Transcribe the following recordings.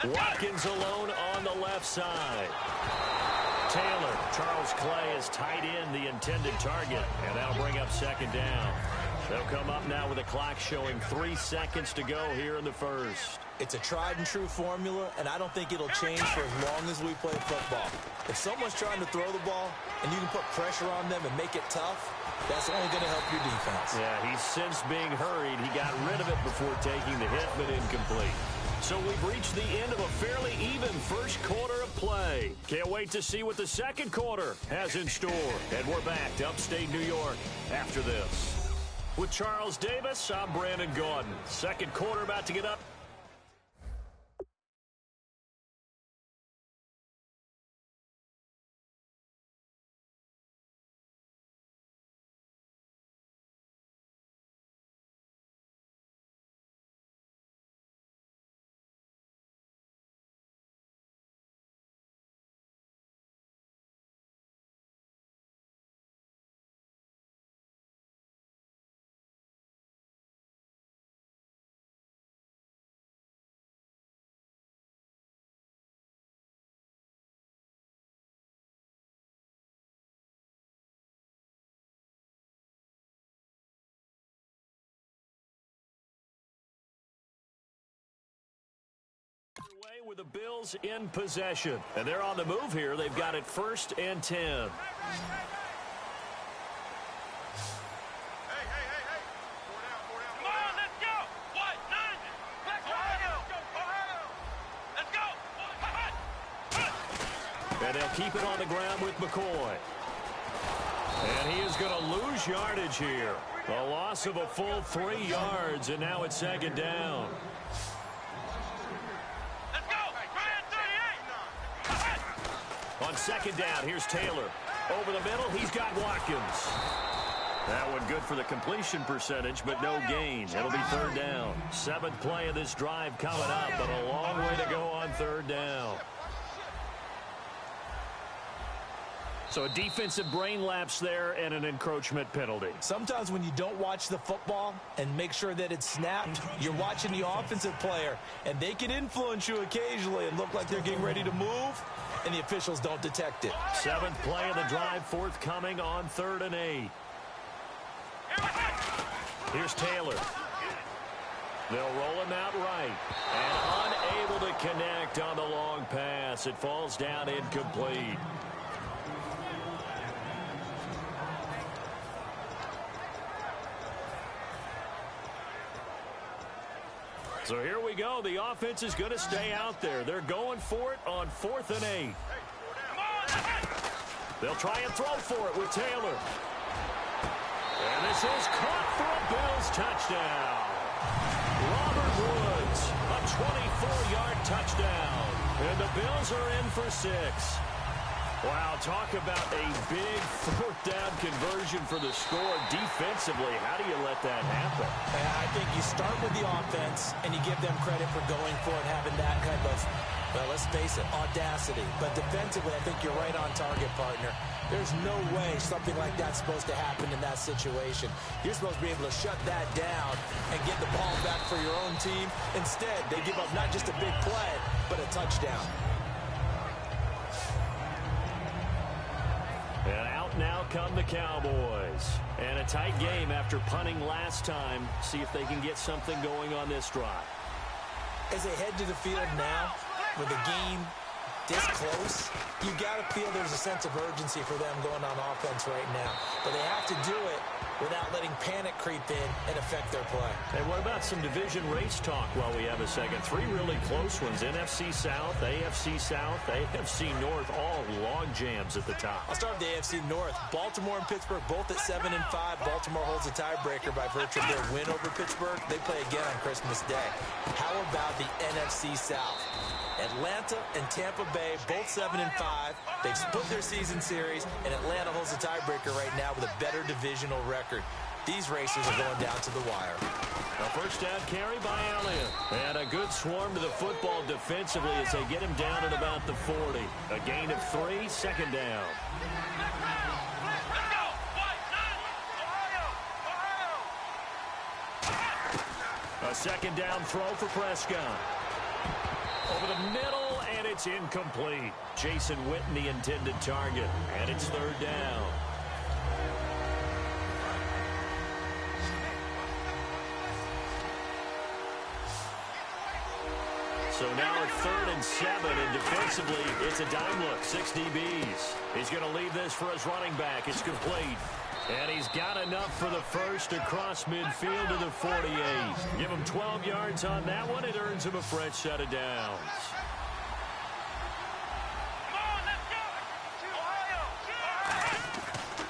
Watkins alone on the left side. Taylor, Charles Clay has tied in the intended target, and that'll bring up second down. They'll come up now with a clock showing 3 seconds to go here in the first. It's a tried-and-true formula, and I don't think it'll change for as long as we play football. If someone's trying to throw the ball and you can put pressure on them and make it tough, that's only going to help your defense. Yeah, he's since being hurried. He got rid of it before taking the hit, but incomplete. So we've reached the end of a fairly even first quarter of play. Can't wait to see what the second quarter has in store. And we're back to upstate New York after this. With Charles Davis, I'm Brandon Gaudin. Second quarter about to get up. With the Bills in possession. And they're on the move here. They've got it 1st and 10. Hey. Come on, let's go. What? 9. Let's go. And they'll keep it on the ground with McCoy. And he is going to lose yardage here. A loss of a full 3 yards, and now it's second down. On second down, here's Taylor. Over the middle, he's got Watkins. That one good for the completion percentage, but no gain. It'll be 3rd down. 7th play of this drive coming up, but a long way to go on 3rd down. So a defensive brain lapse there and an encroachment penalty. Sometimes when you don't watch the football and make sure that it's snapped, you're watching the offensive player, and they can influence you occasionally and look like they're getting ready to move, and the officials don't detect it. 7th play of the drive forthcoming on 3rd and 8. Here's Taylor. They'll roll him out right. And unable to connect on the long pass. It falls down incomplete. So here we go. The offense is going to stay out there. They're going for it on 4th and 8. They'll try and throw for it with Taylor. And this is caught for a Bills touchdown. Robert Woods, a 24-yard touchdown. And the Bills are in for 6. Wow, talk about a big 4th down conversion for the score defensively. How do you let that happen? I think you start with the offense, and you give them credit for going for it, having that kind of, well, let's face it, audacity. But defensively, I think you're right on target, partner. There's no way something like that's supposed to happen in that situation. You're supposed to be able to shut that down and get the ball back for your own team. Instead, they give up not just a big play, but a touchdown. And out now come the Cowboys. And a tight game after punting last time. See if they can get something going on this drive. As they head to the field now, with the game this close, you got to feel there's a sense of urgency for them going on offense right now. But they have to do it without letting panic creep in and affect their play. And what about some division race talk while we have a second? 3 really close ones. NFC South, AFC North, all log jams at the top. I'll start with the AFC North. Baltimore and Pittsburgh both at 7-5. Baltimore holds a tiebreaker by virtue of their win over Pittsburgh. They play again on Christmas Day. How about the NFC South? Atlanta and Tampa Bay, both 7-5. They've split their season series, and Atlanta holds the tiebreaker right now with a better divisional record. These races are going down to the wire. A first down carry by Elliott. And a good swarm to the football defensively as they get him down at about the 40. A gain of 3, 2nd down. A 2nd down throw for Prescott. Over the middle, and it's incomplete. Jason Witten, the intended target, and it's third down. So now it's 3rd and 7, and defensively, it's a dime look, 6 DBs. He's going to leave this for his running back. It's complete. And he's got enough for the first across midfield to the 48. Give him 12 yards on that one. It earns him a fresh set of downs.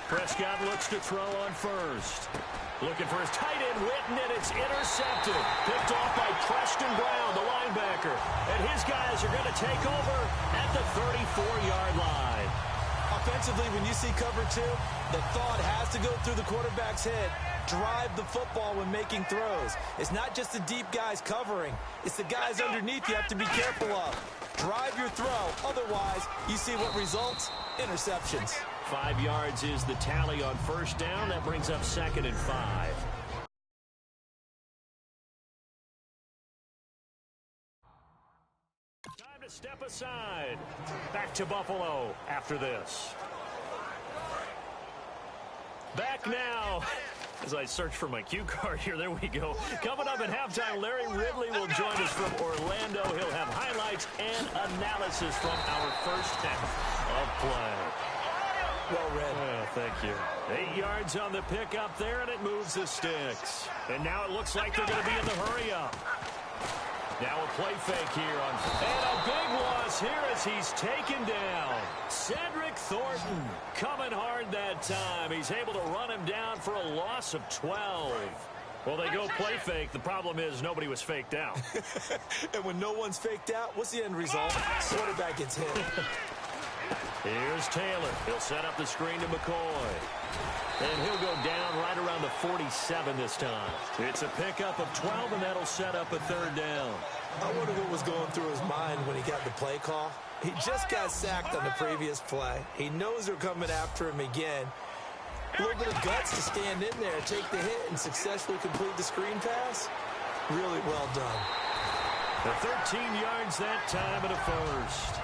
Prescott looks to throw on first. Looking for his tight end, Witten, and it's intercepted. Picked off by Preston Brown, the linebacker. And his guys are going to take over at the 34-yard line. Offensively, when you see cover 2, the thought has to go through the quarterback's head. Drive the football when making throws. It's not just the deep guys covering. It's the guys underneath you have to be careful of. Drive your throw. Otherwise, you see what results? Interceptions. 5 yards is the tally on first down. That brings up 2nd and 5. Time to step aside. Back to Buffalo after this. Back now. As I search for my cue card here, there we go. Coming up at halftime, Larry Ridley will join us from Orlando. He'll have highlights and analysis from our first half of play. Well read. Oh, thank you. 8 yards on the pickup there, and it moves the sticks. And now it looks like they're going to be in the hurry-up. Now a play fake here. And a big loss here as he's taken down. Cedric Thornton coming hard that time. He's able to run him down for a loss of 12. Well, they go play fake. The problem is nobody was faked out. And when no one's faked out, what's the end result? Quarterback gets hit. Here's Taylor. He'll set up the screen to McCoy. And he'll go down right around the 47 this time. It's a pickup of 12, and that'll set up a 3rd down. I wonder what was going through his mind when he got the play call. He just got sacked on the previous play. He knows they're coming after him again. A little bit of guts to stand in there, take the hit, and successfully complete the screen pass. Really well done. The 13 yards that time and a first.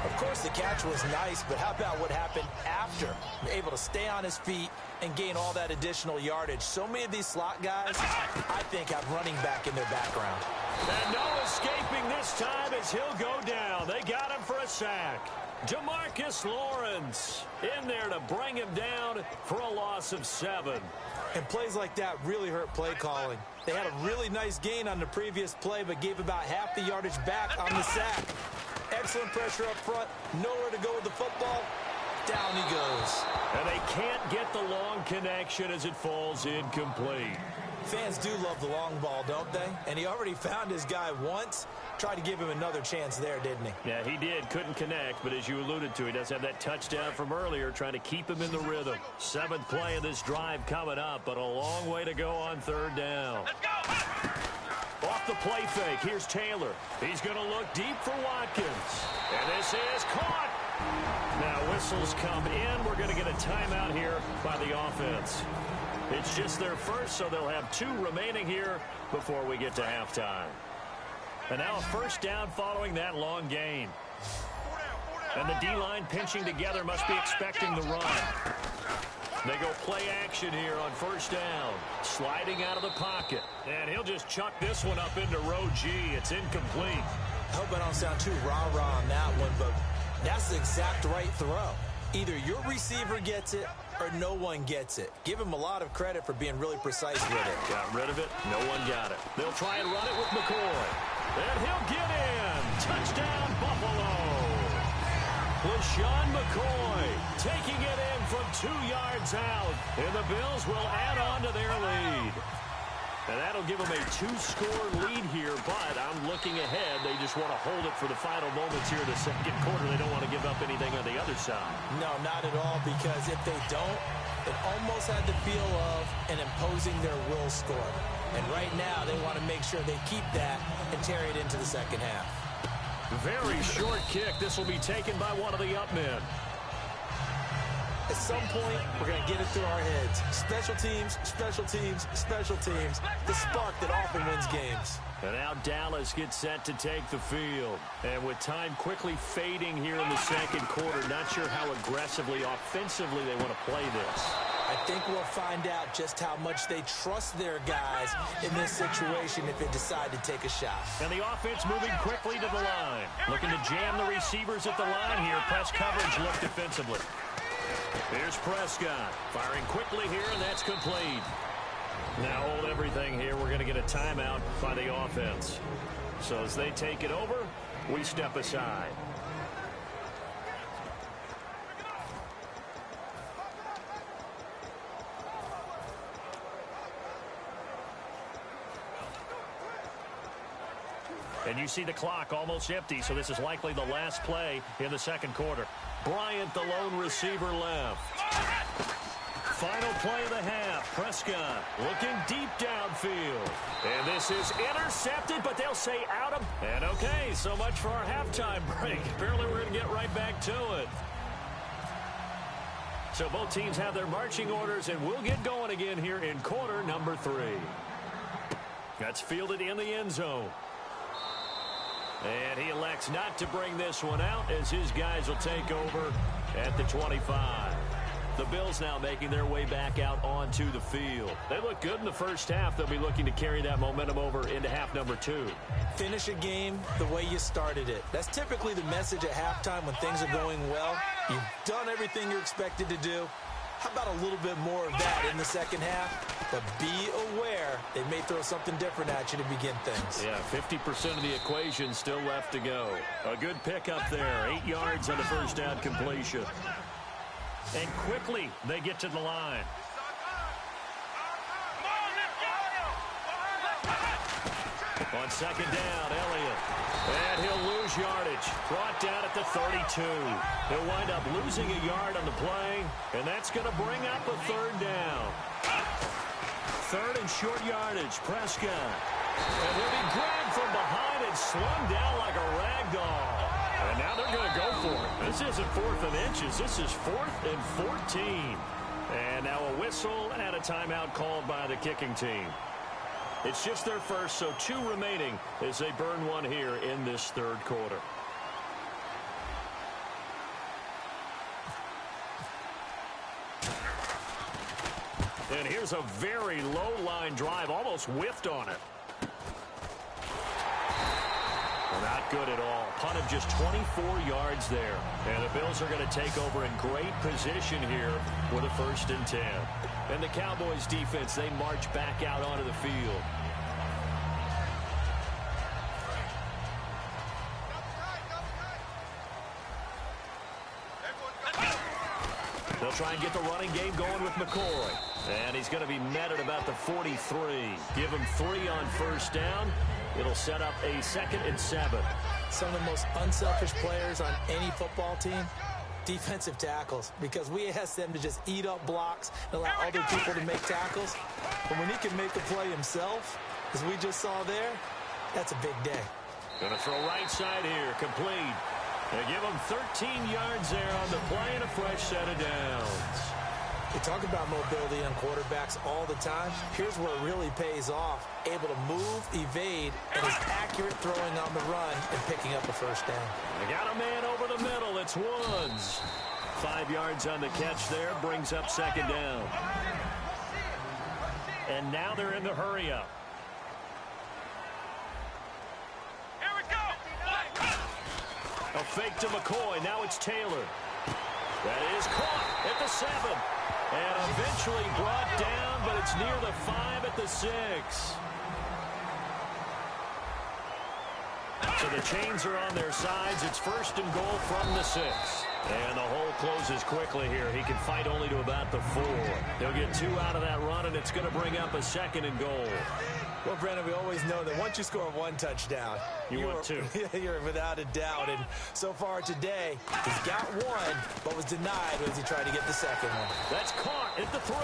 Of course, the catch was nice, but how about what happened after? Able to stay on his feet and gain all that additional yardage. So many of these slot guys, I think, have running back in their background. And no escaping this time as he'll go down. They got him for a sack. Demarcus Lawrence in there to bring him down for a loss of 7. And plays like that really hurt play calling. They had a really nice gain on the previous play, but gave about half the yardage back on the sack. Excellent pressure up front. Nowhere to go with the football. Down he goes. And they can't get the long connection as it falls incomplete. Fans do love the long ball, don't they? And he already found his guy once. Tried to give him another chance there, didn't he? Yeah, he did. Couldn't connect, but as you alluded to, he does have that touchdown from earlier, trying to keep him in the rhythm. 7th play of this drive coming up, but a long way to go on 3rd down. Let's go! Off the play fake, here's Taylor. He's going to look deep for Watkins. And this is caught. Now whistles come in. We're going to get a timeout here by the offense. It's just their first, so they'll have 2 remaining here before we get to halftime. And now a first down following that long gain. And the D-line pinching together must be expecting the run. They go play action here on first down. Sliding out of the pocket. And he'll just chuck this one up into row G. It's incomplete. I hope I don't sound too rah-rah on that one, but that's the exact right throw. Either your receiver gets it or no one gets it. Give him a lot of credit for being really precise with it. Got rid of it. No one got it. They'll try and run it with McCoy. And he'll get in. Touchdown, Buffalo. LaShawn McCoy taking it in from 2 yards out. And the Bills will add on to their lead. And that'll give them a 2-score lead here, but I'm looking ahead. They just want to hold it for the final moments here in the second quarter. They don't want to give up anything on the other side. No, not at all, because if they don't, it almost had the feel of an imposing their will score. And right now, they want to make sure they keep that and carry it into the second half. Very short kick. This will be taken by one of the up men. At some point, we're going to get it through our heads. Special teams, special teams, special teams. The spark that often wins games. And now Dallas gets set to take the field. And with time quickly fading here in the second quarter, not sure how aggressively, offensively they want to play this. I think we'll find out just how much they trust their guys in this situation if they decide to take a shot. And the offense moving quickly to the line. Looking to jam the receivers at the line here. Press coverage look defensively. Here's Prescott. Firing quickly here, and that's complete. Now hold everything here. We're going to get a timeout by the offense. So as they take it over, we step aside. And you see the clock almost empty, so this is likely the last play in the second quarter. Bryant, the lone receiver, left. Final play of the half. Prescott looking deep downfield. And this is intercepted, but they'll say out of... And okay, so much for our halftime break. Apparently we're going to get right back to it. So both teams have their marching orders, and we'll get going again here in quarter number 3. That's fielded in the end zone. And he elects not to bring this one out as his guys will take over at the 25. The Bills now making their way back out onto the field. They look good in the first half. They'll be looking to carry that momentum over into half number 2. Finish a game the way you started it. That's typically the message at halftime when things are going well. You've done everything you're expected to do. How about a little bit more of that in the second half? But be aware they may throw something different at you to begin things. Yeah, 50% of the equation still left to go. A good pickup there. 8 yards on the first down completion. And quickly they get to the line. On second down, Elliott. And he'll lose yardage. Brought down at the 32. He'll wind up losing a yard on the play, and that's going to bring up a third down. Third and short yardage, Prescott. And he'll be grabbed from behind and slung down like a rag doll. And now they're going to go for it. This isn't 4th and inches. This is 4th and 14. And now a whistle and a timeout called by the kicking team. It's just their first, so 2 remaining as they burn one here in this third quarter. And here's a very low line drive, almost whiffed on it. Well, not good at all. Punt of just 24 yards there. And the Bills are going to take over in great position here with a 1st and 10. And the Cowboys defense, they march back out onto the field. They'll try and get the running game going with McCoy. And he's going to be met at about the 43. Give him 3 on first down. It'll set up a 2nd and 7. Some of the most unselfish players on any football team, defensive tackles, because we ask them to just eat up blocks and allow other people to make tackles. But when he can make a play himself, as we just saw there, that's a big day. Going to throw right side here, complete. They give him 13 yards there on the play and a fresh set of downs. We talk about mobility on quarterbacks all the time. Here's where it really pays off. Able to move, evade, and is accurate throwing on the run and picking up a first down. They got a man over the middle. It's Woods. 5 yards on the catch there. Brings up 2nd down. And now they're in the hurry up. Here we go. A fake to McCoy. Now it's Taylor. That is caught at the 7. And eventually brought down, but it's near the 5 at the 6. So the chains are on their sides. It's 1st and goal from the 6. And the hole closes quickly here. He can fight only to about the 4. He'll get 2 out of that run, and it's going to bring up a 2nd and goal. Well, Brandon, we always know that once you score 1 touchdown, you want 2. You're without a doubt. And so far today, he's got 1, but was denied as he tried to get the 2nd one. That's caught at the 3.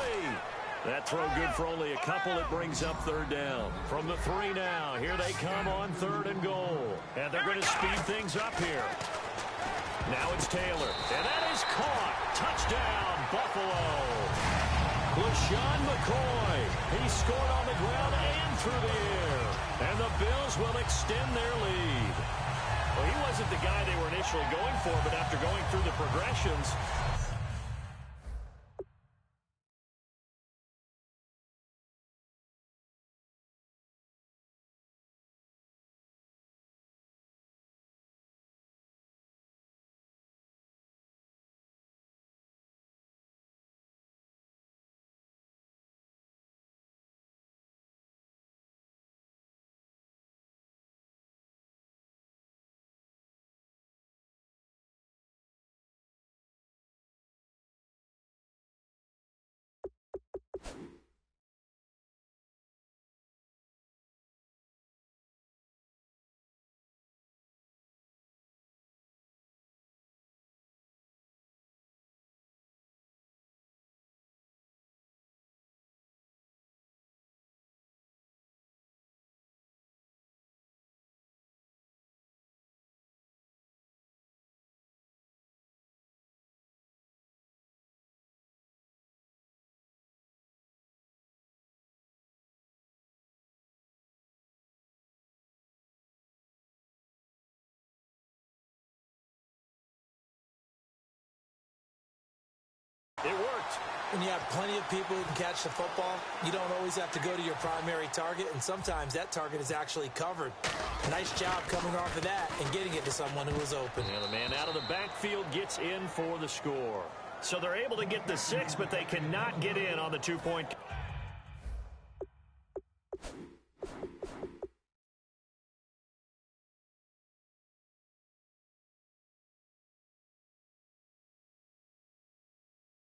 That throw good for only a couple. It brings up 3rd down. From the 3 now, here they come on 3rd and goal. And they're going to speed things up here. Now it's Taylor. And that is caught. Touchdown, Buffalo. LaShawn McCoy. He scored on the ground and through the air. And the Bills will extend their lead. Well, he wasn't the guy they were initially going for, but after going through the progressions, it worked. When you have plenty of people who can catch the football, you don't always have to go to your primary target, and sometimes that target is actually covered. Nice job coming off of that and getting it to someone who was open. And the man out of the backfield gets in for the score. So they're able to get the 6, but they cannot get in on the 2-point.